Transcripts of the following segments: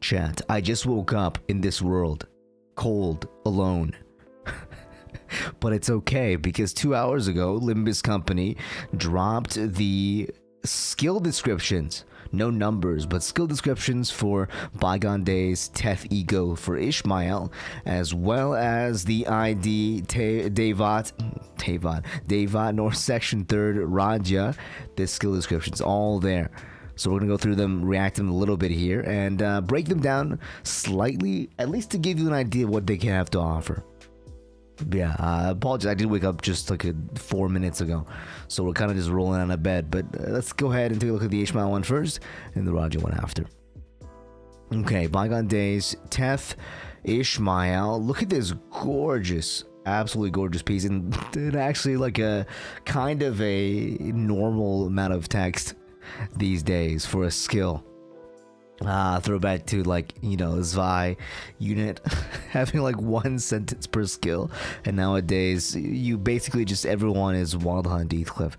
Chat, I just woke up in this world, cold, alone. But it's okay because 2 hours ago, Limbus Company dropped the skill descriptions. No numbers, but skill descriptions for Bygone Days, Teth Ego for Ishmael, as well as the ID Deyvat, North Section 3rd Rodya. The skill descriptions all there. So we're going to go through them, react them a little bit here, and break them down slightly, at least to give you an idea of what they can have to offer. Yeah, I apologize. I did wake up just like 4 minutes ago, so we're kind of just rolling out of bed. But let's go ahead and take a look at the Ishmael one first, and the Rodya one after. Okay, Bygone Days, Teth, Ishmael. Look at this gorgeous, absolutely gorgeous piece, and actually like a kind of a normal amount of text these days for a skill. Throwback to, like, you know, Zvi unit having like one sentence per skill, and nowadays you basically just everyone is Wild Hunt Heathcliff.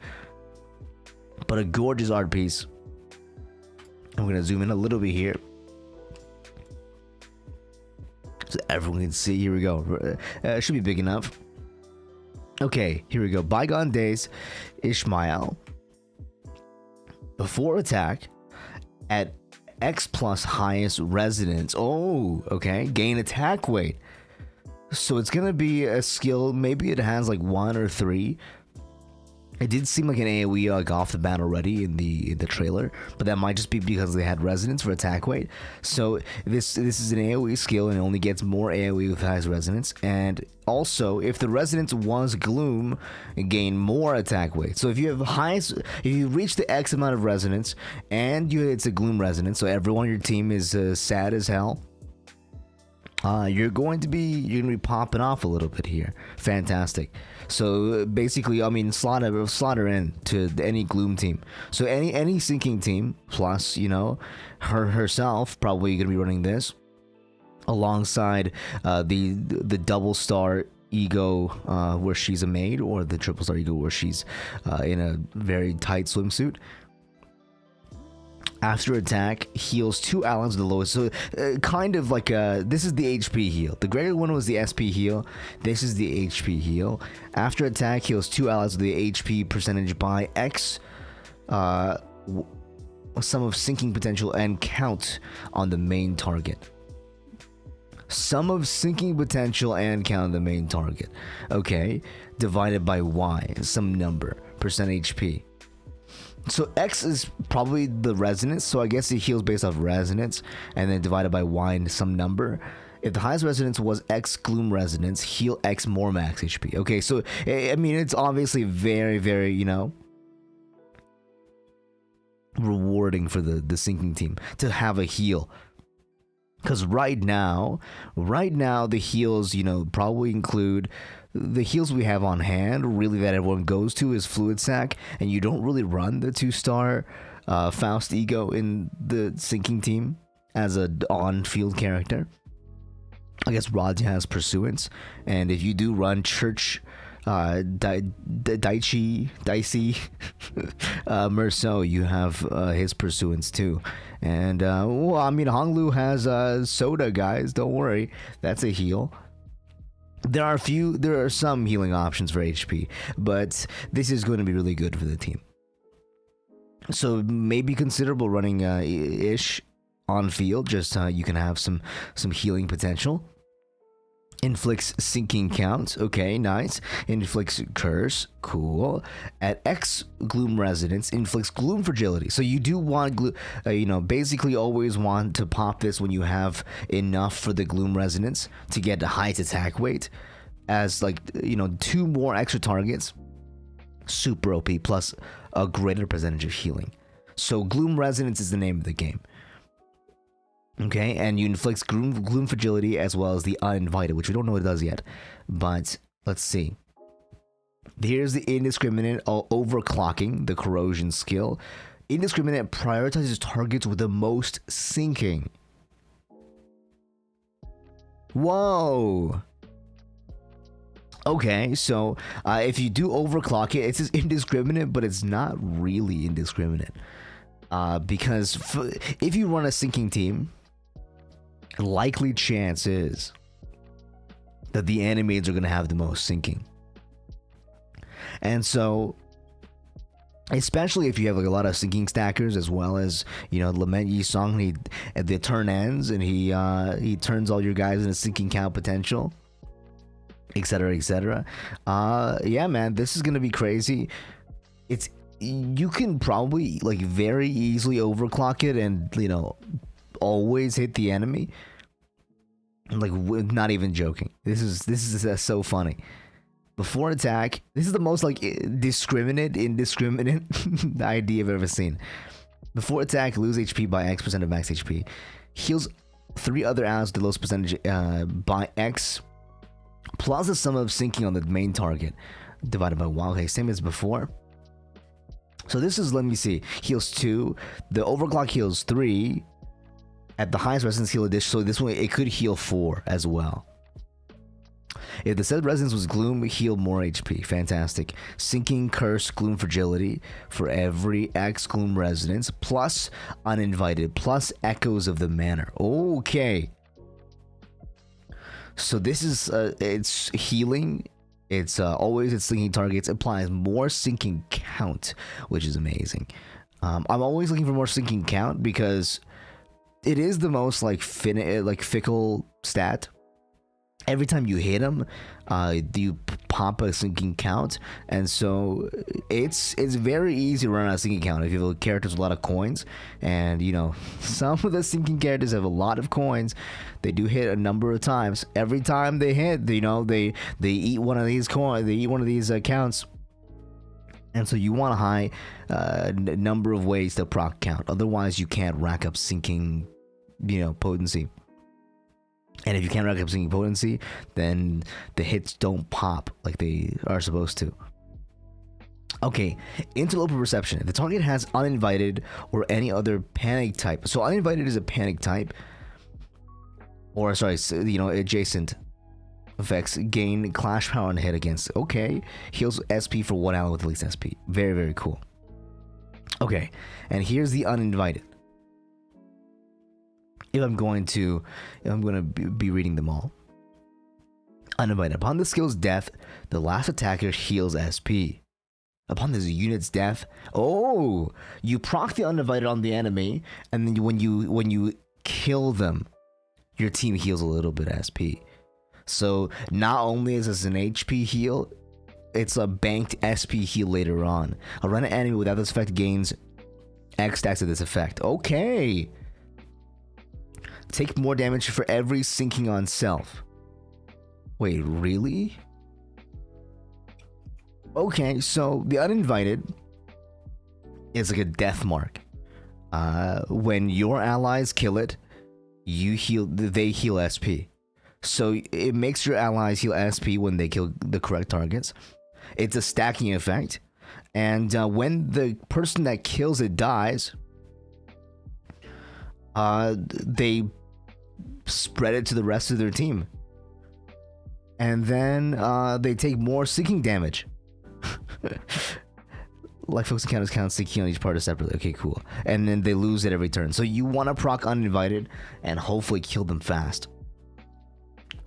But a gorgeous art piece. I'm gonna zoom in a little bit here so everyone can see. Here we go. Should be big enough. Okay, here we go. Bygone Days, Ishmael. Before attack, at X plus highest resonance. Oh, okay. Gain attack weight. So it's gonna be a skill. Maybe it has like 1 or 3. It did seem like an AoE like off the bat already in the trailer, but that might just be because they had resonance for attack weight. So this is an AoE skill and it only gets more AoE with highest resonance. And also, if the resonance was gloom, gain more attack weight. So if you have if you reach the X amount of resonance and it's a gloom resonance, so everyone on your team is sad as hell, you're going to be popping off a little bit here. Fantastic. So basically, I mean, slaughter in to any gloom team. So any sinking team plus, you know, herself probably gonna be running this alongside the double star ego where she's a maid, or the triple star ego where she's in a very tight swimsuit. After attack, heals 2 allies with the lowest. So, kind of like this is the HP heal. The greater one was the SP heal. This is the HP heal. After attack, heals 2 allies with the HP percentage by X. Sum of sinking potential and count on the main target. Sum of sinking potential and count on the main target. Okay. Divided by Y. Some number. Percent HP. So X is probably the resonance, so I guess it heals based off resonance, and then divided by Y into some number. If the highest resonance was X gloom resonance, heal X more max HP. Okay, so I mean, it's obviously very, very, you know, rewarding for the sinking team to have a heal. Because right now the heals, you know, probably include the heals we have on hand, really, that everyone goes to is Fluid Sac, and you don't really run the 2-star Faust Ego in the sinking team as a on-field character. I guess Rodya has Pursuance, and if you do run Church Dicey Merceau, you have his Pursuance too. And well, I mean, Honglu has Soda, guys, don't worry, that's a heal. There are some healing options for HP, but this is going to be really good for the team. So maybe considerable running Ish on field, just you can have some healing potential. Inflicts sinking count. Okay, nice. Inflicts curse. Cool. At X gloom resonance, inflicts gloom fragility. So you do want you know, basically always want to pop this when you have enough for the gloom resonance to get the highest attack weight, as like, you know, 2 more extra targets. Super OP plus a greater percentage of healing. So gloom resonance is the name of the game. Okay, and you inflicts gloom fragility as well as the uninvited, which we don't know what it does yet. But let's see. Here's the indiscriminate overclocking, the corrosion skill. Indiscriminate prioritizes targets with the most sinking. Whoa. Okay, so if you do overclock it, it's just indiscriminate, but it's not really indiscriminate. Because if you run a sinking team, likely chance is that the enemies are going to have the most sinking. And so, especially if you have like a lot of sinking stackers, as well as, you know, Lament Yi Song, he at the turn ends and he turns all your guys into sinking count potential, etc., etc. Yeah, man, this is gonna be crazy. You can probably like very easily overclock it and, you know, always hit the enemy. Like, not even joking. This is so funny. Before attack, this is the most like indiscriminate idea I've ever seen. Before attack, lose HP by X% of max HP. Heals 3 other allies with the lowest percentage by X, plus the sum of sinking on the main target divided by Y. Okay, same as before. So this is, let me see, heals 2. The overclock heals 3. At the highest resistance heal addition, so this one it could heal 4 as well. If the said resistance was gloom, heal more HP. Fantastic. Sinking, curse, gloom, fragility for every X gloom resonance, plus uninvited, plus echoes of the manor. Okay. So this is it's healing. It's always its sinking targets, applies more sinking count, which is amazing. I'm always looking for more sinking count because it is the most like fickle stat. Every time you hit him, you pop a sinking count, and so it's very easy to run out of sinking count if you have characters with a lot of coins. And you know, some of the sinking characters have a lot of coins. They do hit a number of times. Every time they hit, you know, they eat one of these coins. They eat one of these accounts. And so you want a high number of ways to proc count. Otherwise, you can't rack up sinking, you know, potency. And if you can't rack up sinking potency, then the hits don't pop like they are supposed to. Okay, interloper perception. If the target has uninvited or any other panic type. So uninvited is a panic type. Or sorry, you know, adjacent effects gain clash power on hit against. Okay, heals SP for 1 ally with at least SP. Very, very cool. Okay, and here's the uninvited. If I'm going to be reading them all. Uninvited. Upon the skill's death, the last attacker heals SP. Upon this unit's death, oh, you proc the uninvited on the enemy, and then when you kill them, your team heals a little bit SP. So not only is this an HP heal, it's a banked SP heal later on. A run enemy without this effect gains X stacks of this effect. Okay. Take more damage for every sinking on self. Wait, really? Okay, so the uninvited is like a death mark. When your allies kill it, they heal SP. So it makes your allies heal SP when they kill the correct targets. It's a stacking effect. And when the person that kills it dies, they spread it to the rest of their team. And then they take more sinking damage. Like folks count sinking on each part separately. Okay, cool. And then they lose it every turn. So you want to proc uninvited and hopefully kill them fast.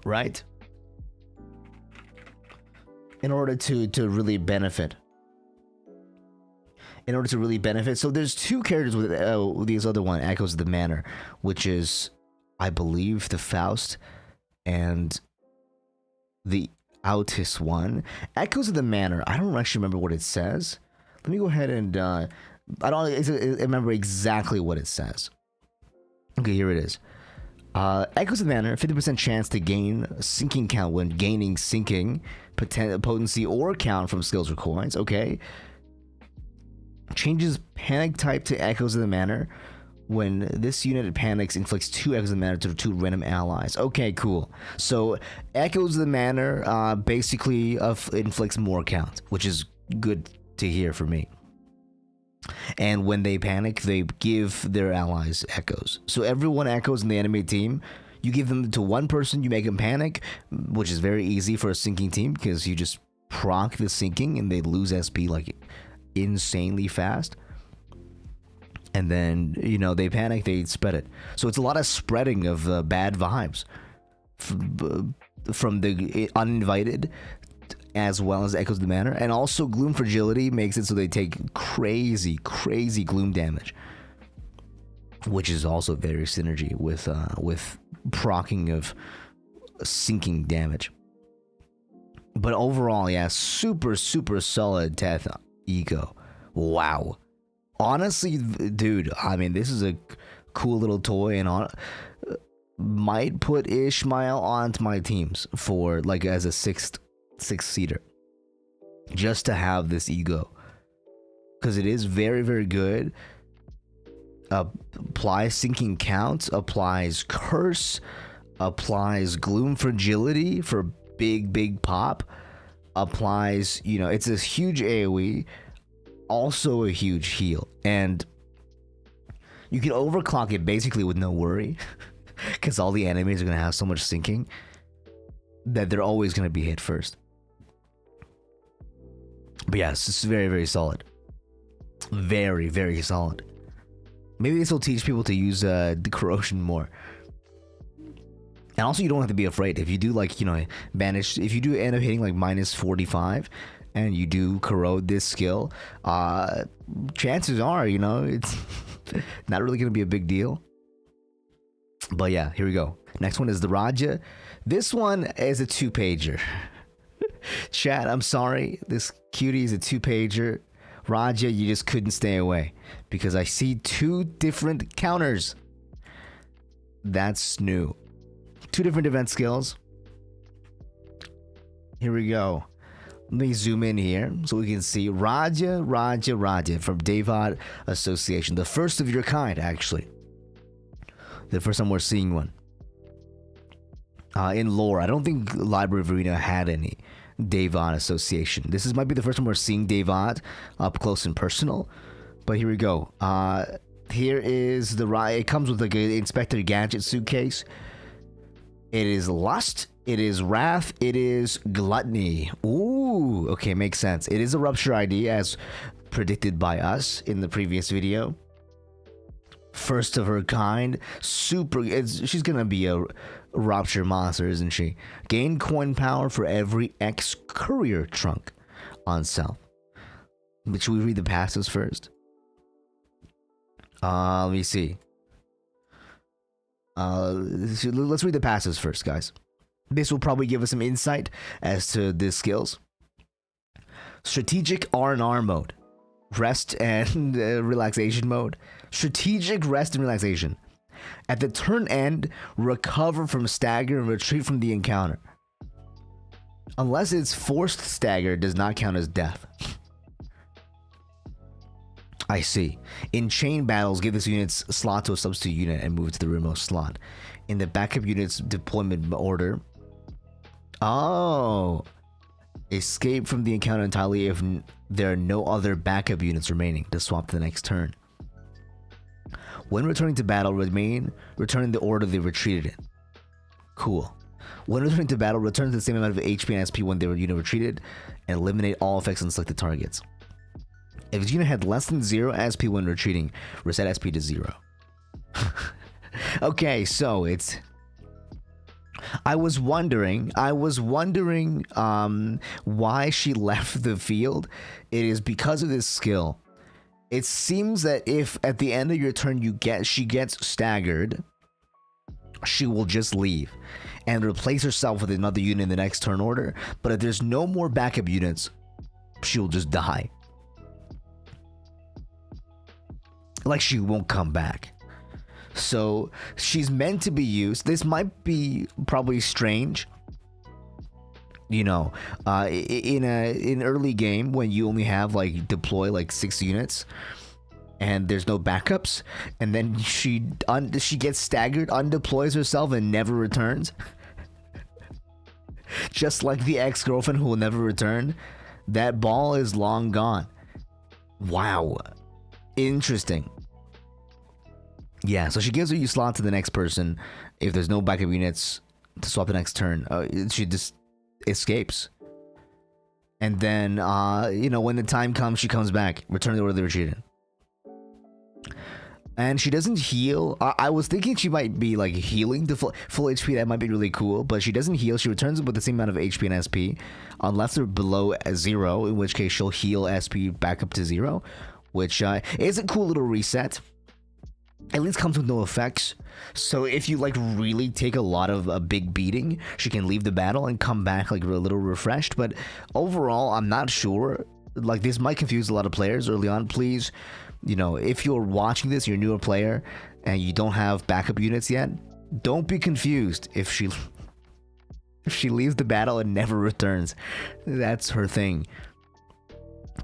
Right? In order to really benefit. So there's 2 characters with these other one, Echoes of the Manor, which is, I believe, the Faust and the Autis one. Echoes of the Manor, I don't actually remember what it says. Let me go ahead and I remember exactly what it says. Okay, here it is. Echoes of the Manor, 50% chance to gain sinking count when gaining sinking potency or count from skills or coins. Okay. Changes panic type to Echoes of the Manor. When this unit panics, inflicts 2 Echoes of the Manor to 2 random allies. Okay, cool. So Echoes of the Manor basically inflicts more count, which is good to hear for me. And when they panic, they give their allies echoes. So everyone echoes in the enemy team. You give them to one person, you make them panic, which is very easy for a sinking team because you just proc the sinking and they lose SP like insanely fast. And then, you know, they panic, they spread it. So it's a lot of spreading of bad vibes from the uninvited, as well as Echoes of the Manor. And also Gloom Fragility makes it so they take crazy Gloom damage, which is also very synergy with proccing of sinking damage. But overall, yeah, super solid Teth Eco. Wow. Honestly, dude, I mean, this is a cool little toy, and might put Ishmael onto my teams for, like, as a sixth seater, just to have this ego, because it is very good. Applies sinking counts, applies curse, applies gloom fragility for big pop, applies, you know, it's a huge AoE, also a huge heal, and you can overclock it basically with no worry, because all the enemies are going to have so much sinking that they're always going to be hit first. But yes, this is very solid. Very solid. Maybe this will teach people to use the corrosion more. And also, you don't have to be afraid. If you do, like, you know, banish, if you do end up hitting like minus 45 and you do corrode this skill, chances are, you know, it's not really going to be a big deal. But yeah, here we go. Next one is the Rodya. This one is a 2-pager. Chat, I'm sorry. This cutie is a 2-pager. Rodya, you just couldn't stay away, because I see 2 different counters. That's new. 2 different event skills. Here we go. Let me zoom in here so we can see Rodya from Deyvat Association. The first of your kind, actually. The first time we're seeing one. In lore, I don't think Library of Arena had any Deyvat Association. This might be the first time we're seeing Deyvat up close and personal. But here we go. Here is the It comes with like an Inspector Gadget suitcase. It is Lust. It is Wrath. It is Gluttony. Ooh, okay, makes sense. It is a Rupture ID, as predicted by us in the previous video. First of her kind. She's gonna be a Rupture monster, isn't she? Gain coin power for every X courier trunk on self. But should we read the passives first? Let me see. Let's read the passives first, guys. This will probably give us some insight as to the skills. Strategic R&R mode. Rest and relaxation mode. Strategic rest and relaxation. At the turn end, recover from stagger and retreat from the encounter. Unless it's forced stagger, does not count as death. I see. In chain battles, give this unit's slot to a substitute unit and move it to the remote slot. In the backup unit's deployment order. Oh. Escape from the encounter entirely if there are no other backup units remaining to swap to the next turn. When returning to battle, return the order they retreated in. Cool. When returning to battle, return to the same amount of HP and SP when their unit retreated, and eliminate all effects on selected targets. If its unit had less than 0 SP when retreating, reset SP to 0. Okay, so it's... I was wondering why she left the field. It is because of this skill. It seems that if at the end of your turn she gets staggered, she will just leave and replace herself with another unit in the next turn order. But if there's no more backup units, she will just die. Like, she won't come back. So she's meant to be used. This might be probably strange, you know, in early game when you only have like deploy like 6 units and there's no backups, and then she gets staggered, undeploys herself, and never returns. Just like the ex-girlfriend who will never return. That ball is long gone. Wow. Interesting. Yeah, so she gives you slot to the next person. If there's no backup units to swap the next turn, she just escapes. And then, you know, when the time comes, she comes back. Return the order they retreated. And she doesn't heal. I was thinking she might be like healing to full HP. That might be really cool. But she doesn't heal. She returns with the same amount of HP and SP. Unless they're below 0. In which case she'll heal SP back up to 0. Which is a cool little reset. At least comes with no effects. So if you like really take a lot of a big beating, she can leave the battle and come back like a little refreshed. But overall, I'm not sure. Like, this might confuse a lot of players early on. Please, you know, if you're watching this, you're a newer player and you don't have backup units yet, don't be confused if she leaves the battle and never returns. That's her thing.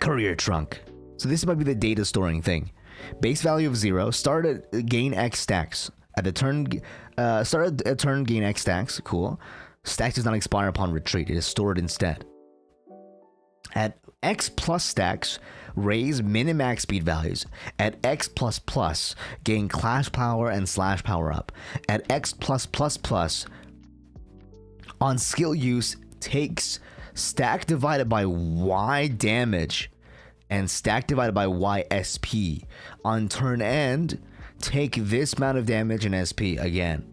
Courier trunk. So this might be the data storing thing. Base value of 0. Start at gain X stacks. At the turn, start at turn, gain X stacks. Cool. Stacks does not expire upon retreat. It is stored instead. At X plus stacks, raise min and max speed values. At X plus plus, gain clash power and slash power up. At X plus plus plus, on skill use, takes stack divided by Y damage and stack divided by Y SP. On turn end, take this amount of damage and SP again.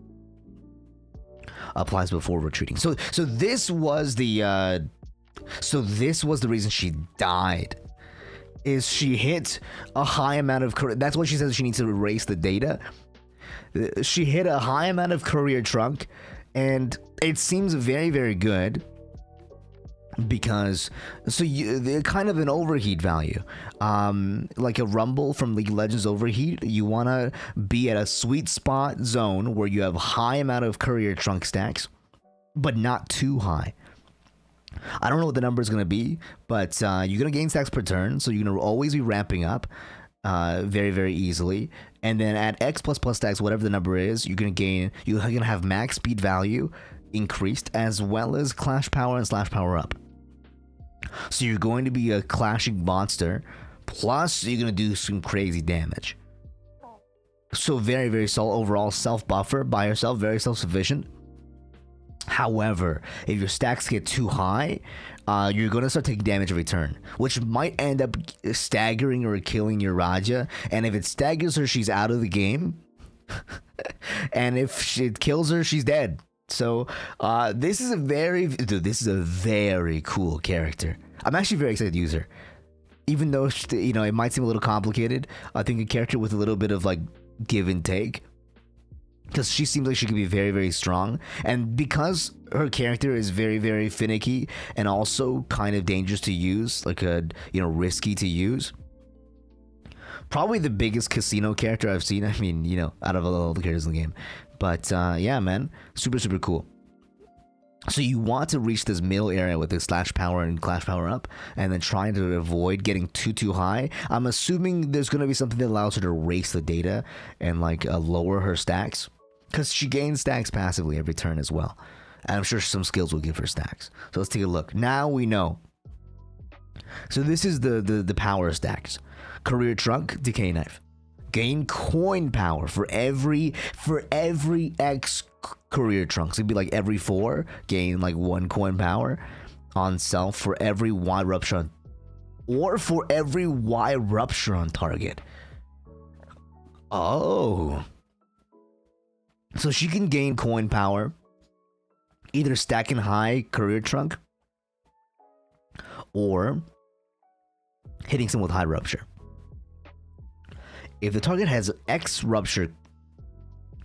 Applies before retreating. So this was the reason she died. Is she hit a high amount of that's why she says she needs to erase the data. She hit a high amount of courier trunk, and it seems very, very good. Because they're kind of an overheat value, like a rumble from League of Legends overheat. You want to be at a sweet spot zone where you have high amount of courier trunk stacks, but not too high. I don't know what the number is going to be, but you're going to gain stacks per turn, so you're going to always be ramping up very, very easily. And then at X plus plus stacks, whatever the number is, you're going to have max speed value increased, as well as clash power and slash power up. So you're going to be a clashing monster, plus you're going to do some crazy damage. So very, very solid overall self-buffer by yourself, very self-sufficient. However, if your stacks get too high, you're going to start taking damage every turn, which might end up staggering or killing your Rodya. And if it staggers her, she's out of the game. And if it kills her, she's dead. So this is a very cool character. I'm actually very excited to use her, even though it might seem a little complicated. I think a character with a little bit of like give and take, because she seems like she could be very, very strong, and because her character is very, very finicky and also kind of dangerous to use, like risky to use. Probably the biggest casino character I've seen. I mean, out of all the characters in the game. But yeah, man, super, super cool. So you want to reach this middle area with the slash power and clash power up, and then trying to avoid getting too high. I'm assuming there's going to be something that allows her to erase the data and like lower her stacks, because she gains stacks passively every turn as well. And I'm sure some skills will give her stacks. So let's take a look. Now we know. So this is the power stacks. Courier trunk, decay knife. Gain coin power for every X courier trunk. So it'd be like every 4, gain like 1 coin power on self for every Y rupture or for every Y rupture on target. Oh. So she can gain coin power either stacking high courier trunk or hitting someone with high rupture. If the target has X rupture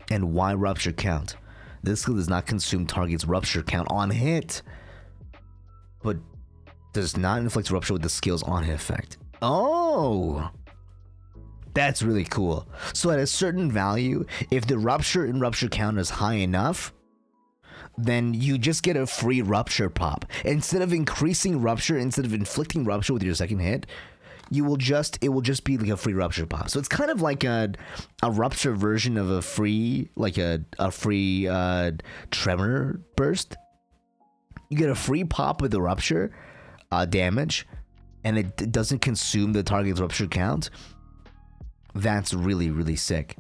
and Y rupture count, this skill does not consume target's rupture count on hit, but does not inflict rupture with the skill's on hit effect. Oh, that's really cool. So at a certain value, if the rupture and rupture count is high enough, then you just get a free rupture pop. Instead of increasing rupture, instead of inflicting rupture with your second hit, it will just be like a free rupture pop. So it's kind of like a rupture version of a free, like a free tremor burst. You get a free pop with the rupture damage, and it doesn't consume the target's rupture count. That's really, really sick.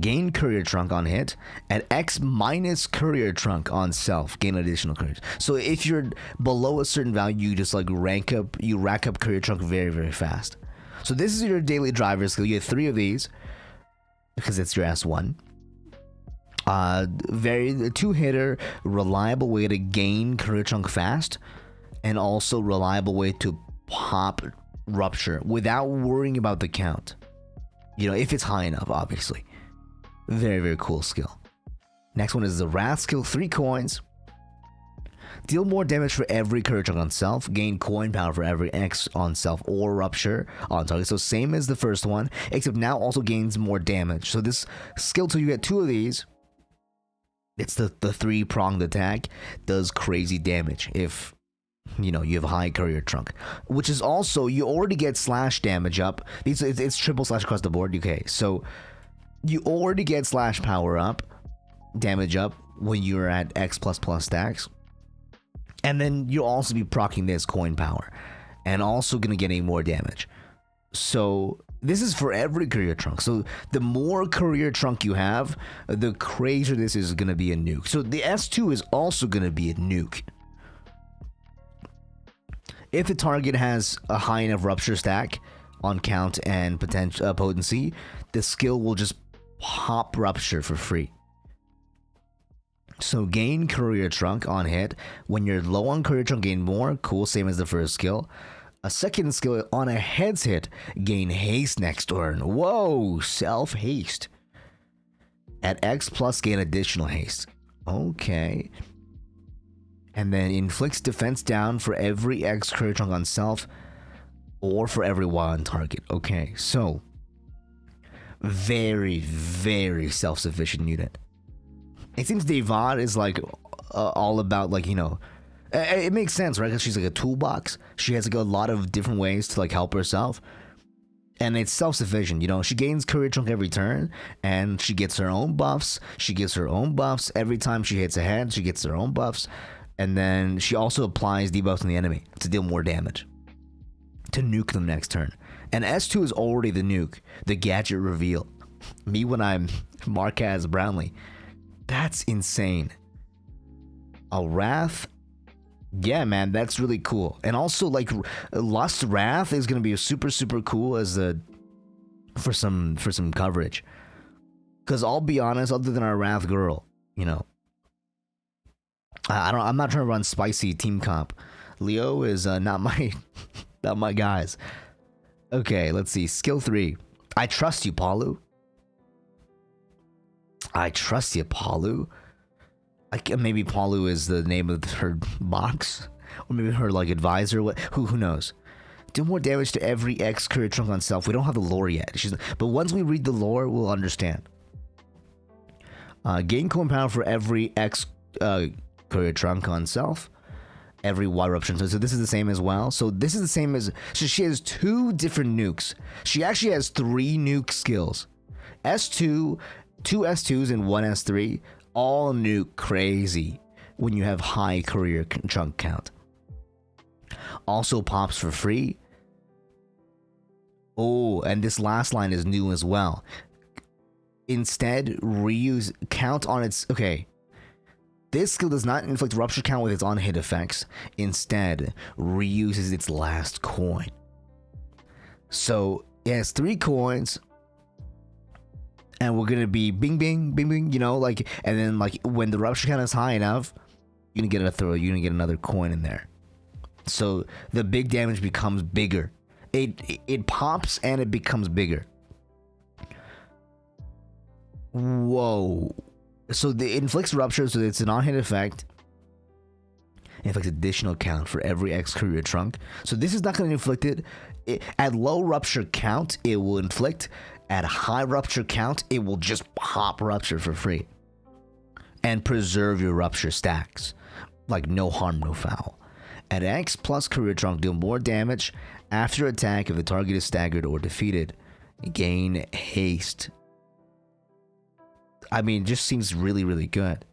Gain courier trunk on hit. At X minus courier trunk on self, gain additional courier. So if you're below a certain value, you just like rack up courier trunk very, very fast. So this is your daily driver skill. You get 3 of these because it's your S1. Very 2-hitter, reliable way to gain career chunk fast, and also reliable way to pop rupture without worrying about the count. You know, if it's high enough, obviously. Very, very cool skill. Next one is the Wrath skill, 3 coins. Deal more damage for every career chunk on self. Gain coin power for every X on self or rupture on target. So same as the first one, except now also gains more damage. So this skill, till you get 2 of these, it's the 3-pronged attack, does crazy damage if, you know, you have a high career chunk. Which is also, you already get slash damage up. It's triple slash across the board. Okay, so you already get slash power up, damage up, when you're at X++ stacks. And then you'll also be proccing this coin power, and also gonna get any more damage. So this is for every career trunk. So the more career trunk you have, the crazier this is gonna be a nuke. So the S2 is also gonna be a nuke. If the target has a high enough rupture stack on count and potential potency, the skill will just pop rupture for free. So gain career trunk on hit. When you're low on career trunk, gain more. Cool, same as the first skill. A second skill on a head's hit, gain haste next turn. Whoa, self haste. At X plus, gain additional haste. Okay. And then inflicts defense down for every X career trunk on self, or for every Y on target. Okay, so very, very self-sufficient unit. It seems Deyvat is like all about, like, you know, it makes sense, right? Because she's like a toolbox. She has like a lot of different ways to like help herself, and it's self-sufficient. You know, she gains career chunk every turn, and she gets her own buffs. She gives her own buffs every time she hits a head. She gets her own buffs, and then she also applies debuffs on the enemy to deal more damage, to nuke them next turn. And S2 is already the nuke, the gadget reveal. Me when I'm Marquez Brownlee. That's insane. A Wrath? Yeah, man, that's really cool. And also, like, Lust Wrath is gonna be super, super cool as a for some coverage. Cause I'll be honest, other than our Wrath girl, you know, I'm not trying to run spicy team comp. Leo is not my guys. Okay, let's see. Skill 3. I trust you, Palu. I trust you, Palu. Maybe Palu is the name of her box, or maybe her like advisor. Who knows? Do more damage to every X career trunk on self. We don't have the lore yet. But once we read the lore, we'll understand. Gain coin power for every X career trunk on self. Every Y eruption. So this is the same as well. So this is the same as. So she has 2 different nukes. She actually has 3 nuke skills. S2. 2 S2s and 1 S3, all nuke crazy when you have high career chunk count. Also pops for free. Oh, and this last line is new as well. Instead, reuse count on its... Okay. This skill does not inflict rupture count with its on-hit effects. Instead, reuses its last coin. So, it has 3 coins... And we're gonna be bing bing bing bing, you know, like, and then like when the rupture count is high enough, you're gonna get another coin in there. So the big damage becomes bigger. It pops and it becomes bigger. Whoa. So the inflicts rupture, so it's an on-hit effect. It inflicts additional count for every X career trunk. So this is not gonna inflict it. At low rupture count, it will inflict. At high rupture count, it will just pop rupture for free. And preserve your rupture stacks. Like no harm, no foul. At X plus career trunk, deal more damage after attack if the target is staggered or defeated. Gain haste. I mean, it just seems really, really good.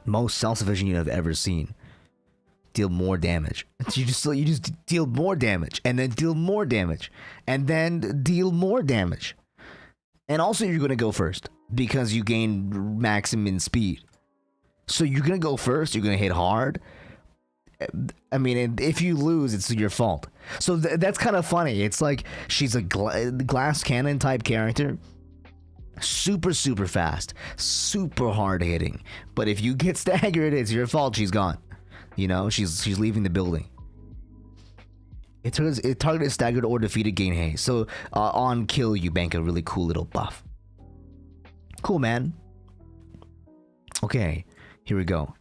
Most self-sufficient unit I've ever seen. Deal more damage. You just deal more damage, and then deal more damage, and then deal more damage. And also you're gonna go first because you gain maximum speed. So you're gonna go first, you're gonna hit hard, I mean, if you lose, it's your fault. So that's kind of funny. It's like she's a glass cannon type character. Super, super fast. Super hard hitting. But if you get staggered, it's your fault. She's gone. You know, she's leaving the building. It targeted staggered or defeated gain haste. So on kill, you bank a really cool little buff. Cool, man. Okay, here we go.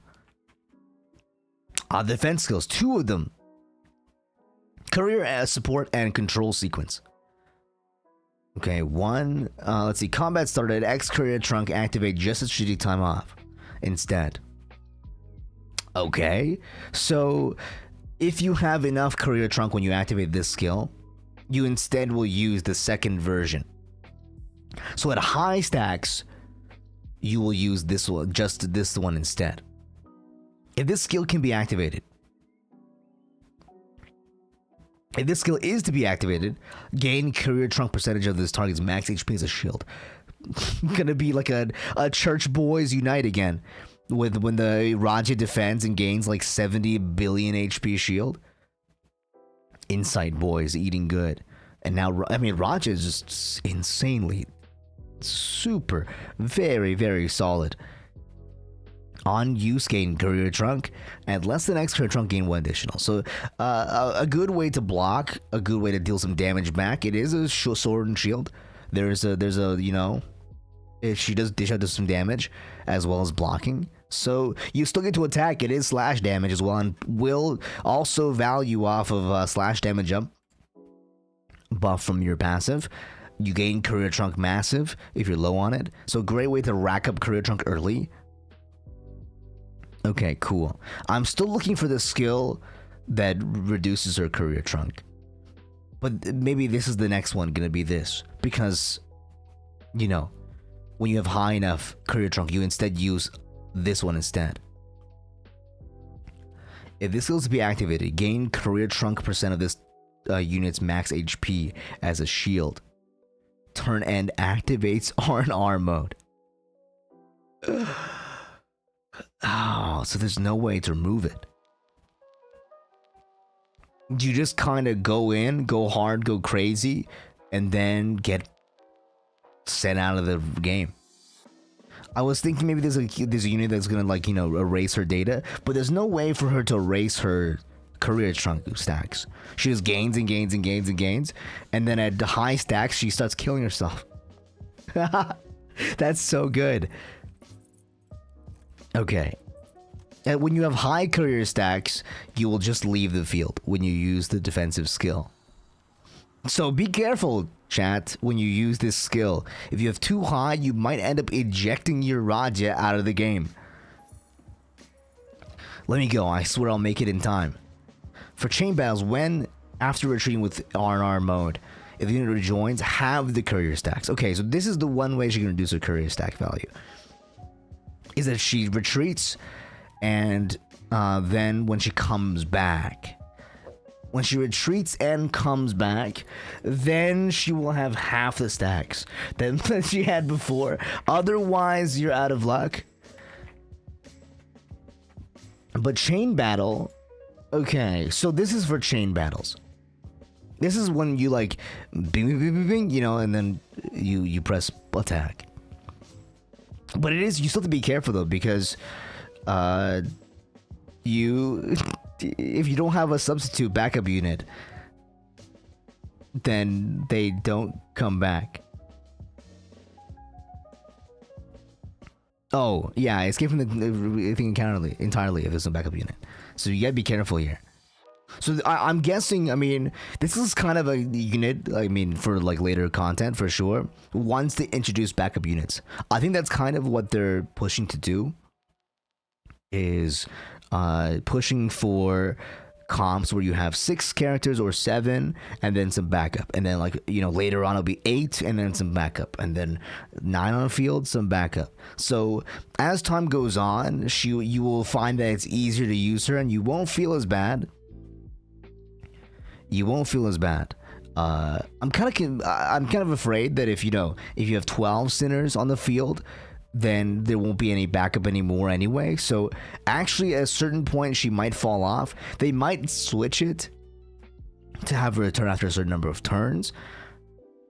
Defense skills, 2 of them. Career support and control sequence. Okay, 1. Let's see. Combat started. X career trunk activate just as shitty time off. Instead. Okay, so if you have enough career trunk when you activate this skill, you instead will use the second version. So at high stacks, you will use this one, just this one instead. If this skill can be activated, if this skill is to be activated, gain career trunk percentage of this target's max HP as a shield. Gonna be like a church boys unite again, with when the Rodya defends and gains like 70 billion HP shield. Insight boys eating good, and now I mean Rodya is just insanely, super, very, very solid. On use, gain career trunk, and less than X career trunk, gain 1 additional. So a good way to block, a good way to deal some damage back. It is a sword and shield. There's a you know, if she does dish out some damage as well as blocking. So you still get to attack. It is slash damage as well, and will also value off of slash damage up buff from your passive. You gain career trunk massive if you're low on it. So great way to rack up career trunk early. Okay, cool. I'm still looking for the skill that reduces her career trunk. But maybe this is the next one gonna be this. Because, you know, when you have high enough career trunk, you instead use this one instead. If this skill is to be activated, gain career trunk percent of this unit's max HP as a shield. Turn end activates R&R mode. Oh, so there's no way to remove it. You just kind of go in, go hard, go crazy, and then get sent out of the game. I was thinking maybe there's a unit that's gonna, like, you know, erase her data, but there's no way for her to erase her career trunk stacks. She just gains and gains and gains and gains, and then at high stacks she starts killing herself. That's so good. Okay. And when you have high career stacks, you will just leave the field when you use the defensive skill. So be careful, chat, when you use this skill. If you have too high, you might end up ejecting your Rodya out of the game. Let me go. I swear I'll make it in time. For chain battles, when after retreating with R&R mode, if the unit rejoins, have the career stacks. Okay, so this is the one way she can reduce her career stack value. Is that she retreats, and then when she comes back, when she retreats and comes back, then she will have half the stacks that she had before. Otherwise, you're out of luck. But chain battle, okay, so this is for chain battles. This is when you like bing, bing, bing, bing, bing, you know, and then you press attack. But it is, you still have to be careful though, because if you don't have a substitute backup unit, then they don't come back. Oh, yeah, escape from the thing entirely if there's no backup unit. So you gotta be careful here. So I'm guessing, I mean, this is kind of a unit, I mean, for like later content for sure, once they introduce backup units. I think that's kind of what they're pushing to do, is pushing for comps where you have 6 characters or 7 and then some backup, and then, like, you know, later on it'll be 8 and then some backup, and then 9 on the field, some backup. So as time goes on, you will find that it's easier to use her and you won't feel as bad. You won't feel as bad. I'm kind of afraid that if you have 12 sinners on the field, then there won't be any backup anymore anyway. So actually, at a certain point, she might fall off. They might switch it to have her return after a certain number of turns,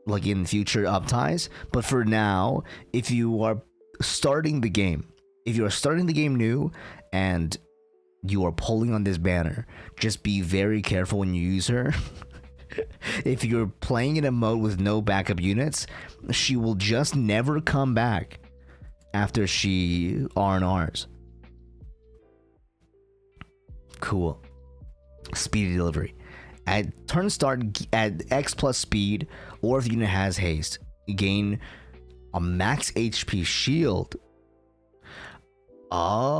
like in future upties. But for now, if you are starting the game, new and you are pulling on this banner, just be very careful when you use her. If you're playing in a mode with no backup units, she will just never come back after she R&Rs. Cool. Speedy delivery. At turn start, at X plus speed, or if the unit has haste, gain a max HP shield. Oh.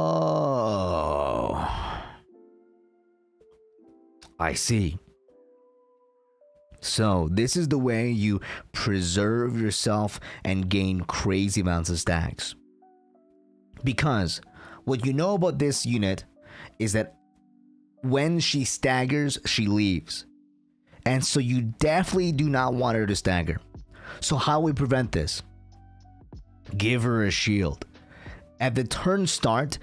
I see. So this is the way you preserve yourself and gain crazy amounts of stacks. Because what you know about this unit is that when she staggers, she leaves. And so you definitely do not want her to stagger. So how we prevent this? Give her a shield. At the turn start,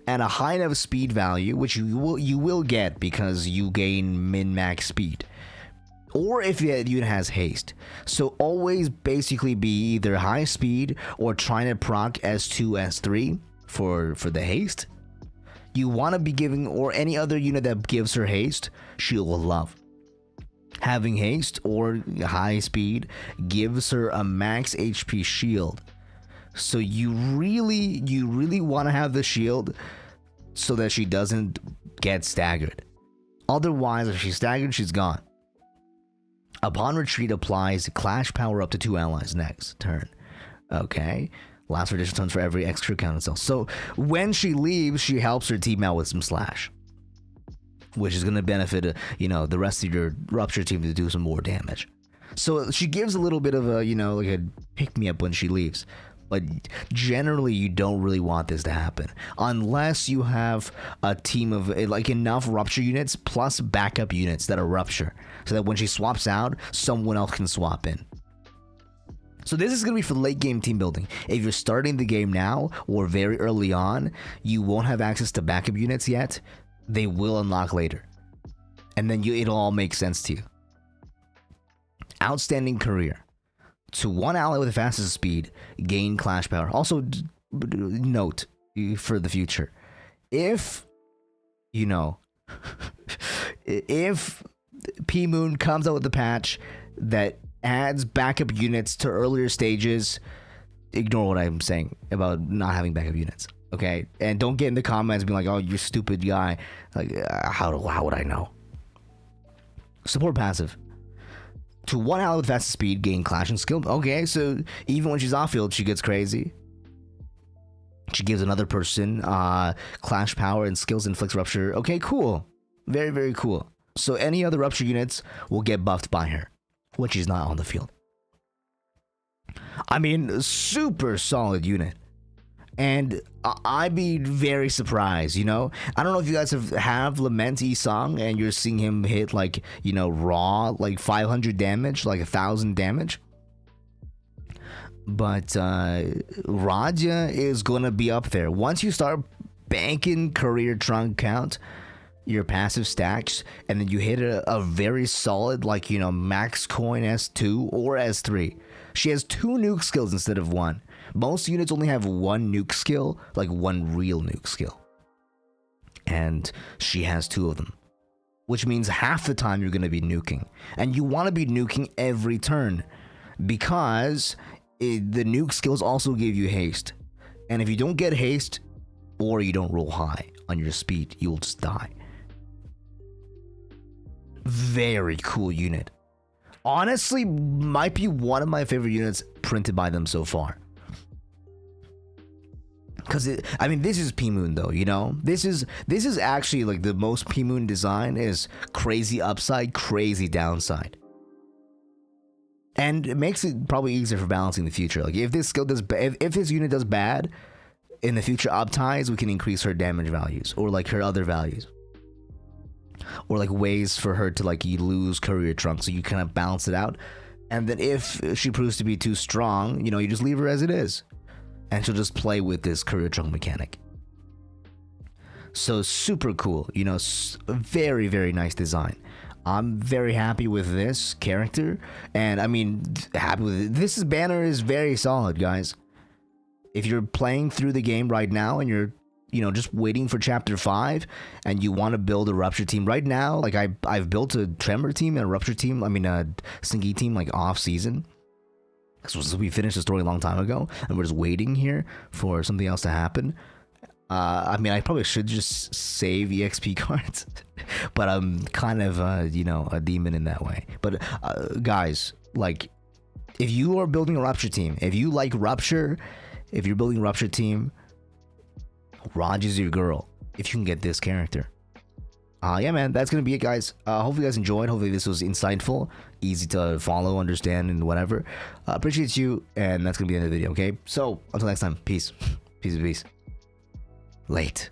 at a high enough speed value, which you will get because you gain min-max speed. Or if the unit has haste. So always basically be either high speed or trying to proc S2, S3 for the haste. You want to be giving, or any other unit that gives her haste, she will love. Having haste or high speed gives her a max HP shield. So you really want to have the shield so that she doesn't get staggered. Otherwise, if she's staggered, she's gone. Upon retreat, applies clash power up to 2 allies next turn. Okay. Lasts for additional turns for every extra count itself. So when she leaves, she helps her team out with some slash, which is going to benefit, the rest of your Rupture team to do some more damage. So she gives a little bit of a, like a pick-me-up when she leaves. But generally, you don't really want this to happen unless you have a team of like enough Rupture units plus backup units that are Rupture, so that when she swaps out, someone else can swap in. So this is going to be for late game team building. If you're starting the game now or very early on, you won't have access to backup units yet. They will unlock later, and then it'll all make sense to you. Outstanding career. To one ally with the fastest speed, gain clash power. Also, note for the future, if if P-Moon comes out with a patch that adds backup units to earlier stages, ignore what I'm saying about not having backup units, okay? And don't get in the comments being like, "Oh, you're a stupid guy." Like, how would I know? Support passive. To one ally with fastest speed, gain clash and skill. Okay, so even when she's off field, she gets crazy. She gives another person clash power and skills, inflicts rupture. Okay, cool. Very, very cool. So any other Rupture units will get buffed by her when she's not on the field. I mean, super solid unit. And I'd be very surprised, I don't know if you guys have Lament Isang and you're seeing him hit like, raw, like 500 damage, like 1,000 damage. But Rodya is going to be up there. Once you start banking career trunk count, your passive stacks, and then you hit a very solid, like, max coin S2 or S3. She has 2 nuke skills instead of 1. Most units only have 1 nuke skill, like 1 real nuke skill. And she has 2 of them, which means half the time you're going to be nuking. And you want to be nuking every turn because the nuke skills also give you haste. And if you don't get haste or you don't roll high on your speed, you will just die. Very cool unit. Honestly, might be one of my favorite units printed by them so far. Because this is P-Moon though, This is actually like the most P-Moon design is crazy upside, crazy downside. And it makes it probably easier for balancing the future. Like if this skill does, if this unit does bad, in the future upties, we can increase her damage values or like her other values. Or like ways for her to like lose career trunk, so you kind of balance it out. And then if she proves to be too strong, you just leave her as it is. and she'll just play with this career trunk mechanic. So super cool, you know, very, very nice design. I'm very happy with this character, and I mean, happy with it. This banner is very solid, guys. If you're playing through the game right now and you're, you know, just waiting for chapter 5 and you want to build a Rupture team right now, like I've built a Tremor team and a Rupture team, I mean a Stinky team, like off season. So we finished the story a long time ago and we're just waiting here for something else to happen. I mean, I probably should just save EXP cards, but I'm kind of, you know, a demon in that way. But guys, like, if you are building a Rupture team, if you like Rupture, if you're building a Rupture team, Rodya's your girl. If you can get this character. Yeah, man, that's gonna be it, guys. Hopefully you guys enjoyed. Hopefully this was insightful, easy to follow, understand, and whatever. Appreciate you, and that's gonna be the end of the video, okay? So, until next time, peace. Peace. Late.